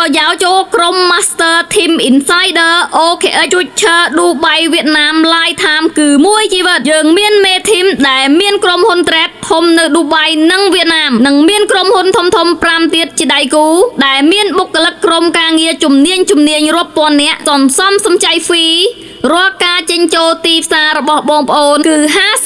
giáo cho Chrome Master Team Insider OKជួយឈើ Dubai វៀតណាម Live Time គឺមួយជីវិតយើងមានមេធីមដែលមានក្រុមហ៊ុន Trade ធំនៅ Dubai និងវៀតណាមនិងមានក្រុមហ៊ុនធំៗ 5 ទៀតជាដៃគូដែលមានបុគ្គលិកក្រុមការងារជំនាញរាប់ពាន់នាក់សន្សំសំចៃហ្វីរាល់ការចេញចូលទីផ្សាររបស់បងប្អូនគឺ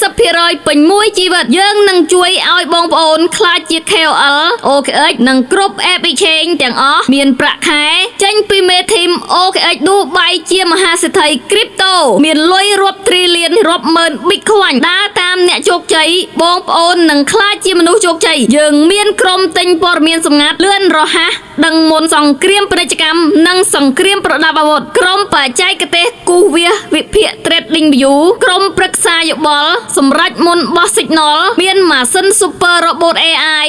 50% ពេញមួយជីវិតយើងនឹងជួយឲ្យបងប្អូនខ្លាចជា KOL OKX និងគ្រប់ App Exchange ទាំងអស់មានប្រាក់ខែចេញពីមេធីម OKX Dubai ជាមហាសេដ្ឋី Crypto មានលុយរាប់ Trillion រាប់ម៉ឺន Bitcoin ដើរតាមអ្នកជោគជ័យបងប្អូននឹងខ្លាចជាមនុស្សជោគជ័យយើងមានក្រុមទិញព័ត៌មានសម្ងាត់លឿនរហ័សដឹងមុនសង្គ្រាមពាណិជ្ជកម្មនិងសង្គ្រាមប្រដាប់អាវុធក្រុមបច្ចេកទេសគូសវាសវិភាគ Trading View ក្រុមប្រឹក្សាយោបល់សម្រាប់មុនបោះ Signal មានម៉ាស៊ីន Super Robot AI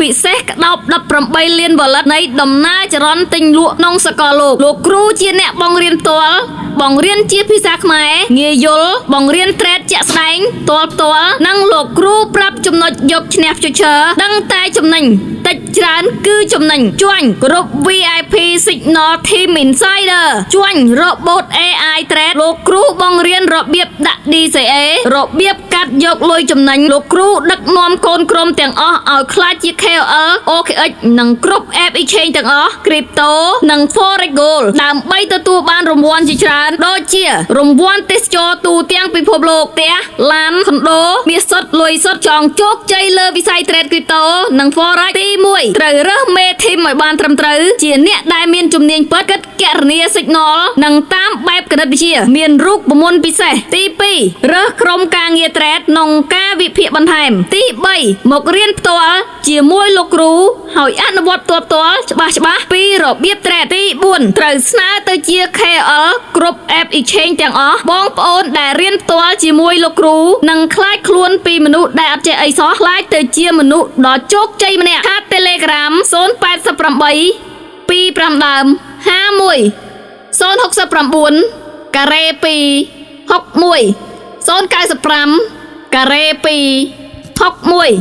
ពិសេសក្តោប 18 លានវ៉ាឡិតនៃដំណើរចរន្តទិញលក់ក្នុងសកលលោកគ្រូជាអ្នកបង្រៀនផ្ទាល់បង្រៀនជាភាសាខ្មែរងាយយល់បង្រៀន Trade ជាក់ស្ដែងផ្ទាល់និងលោកគ្រូប្រាប់ចំណុចយកឈ្នះជជើដឹងតែចំណេញតិចច្រើនគឺចំណេញជួញគ្រប់ VIP Signal Team Insider ជួញ Robot AI Trade លោកគ្រូបង្រៀនរបៀបដាក់ DCA របៀបកាត់យកលុយចំណេញលោកគ្រូដឹកនាំកូនក្រុមទាំងអស់ឲ្យខ្លាចជា KOL OKX និងគ្រប់ App Exchange ទាំងអស់ Crypto និង Forex Gold ដើម្បីទទួលបានរង្វាន់ជាច្រើនដូចជារង្វាន់ទេសចរទូទាំងពិភពលោកផ្ទះឡានខុនដូមាសសុទ្ធលុយសុទ្ធចង់ជោគជ័យលើវិស័យ Trade Crypto និង Forex ទី1ត្រូវរើសមេធីមឲ្យបានត្រឹមត្រូវជាអ្នកដែលមានជំនាញពិតគិតគណនា Signal និងតាមបែបគណិតវិទ្យាមានរូបមន្តពិសេសទី2រើសក្រុមការងារ Trade ក្នុងការវិភាគបន្ថែមទី3មករៀនផ្ទាល់ជាមួយលោកគ្រូហើយអនុវត្តផ្ទាល់ច្បាស់ពីរបៀប Trade ទី4ត្រូវស្នើទៅជា KOL គ្រប់ App Exchange ទាំងអស់បងប្អូនដែលរៀនផ្ទាល់ជាមួយលោកគ្រូនឹងខ្លាចខ្លួនពីមនុស្សដែលអត់ចេះអីសោះខ្លាចទៅជាមនុស្សដ៏ជោគជ័យម្នាក់ហាត់ Telegram 088 25ដើម51 069 ការ៉េ2 61 095 ការ៉េ2 61